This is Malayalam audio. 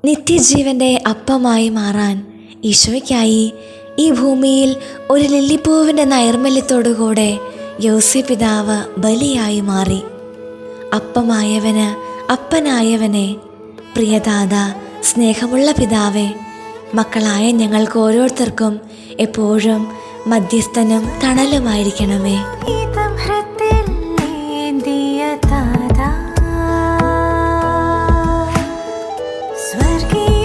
നിത്യജീവൻ്റെ അപ്പമായി മാറാൻ ഈശോയ്ക്കായി ഈ ഭൂമിയിൽ ഒരു ലില്ലിപ്പൂവിൻ്റെ നൈർമല്യത്തോടുകൂടെ യോസേപ്പ് പിതാവ് ബലിയായി മാറി. അപ്പമായവന് അപ്പനായവനെ, പ്രിയദാത, സ്നേഹമുള്ള പിതാവേ, മക്കളായ ഞങ്ങൾക്ക് ഓരോരുത്തർക്കും എപ്പോഴും മധ്യസ്ഥനും തണലുമായിരിക്കണമേ. സ്വർഗീയ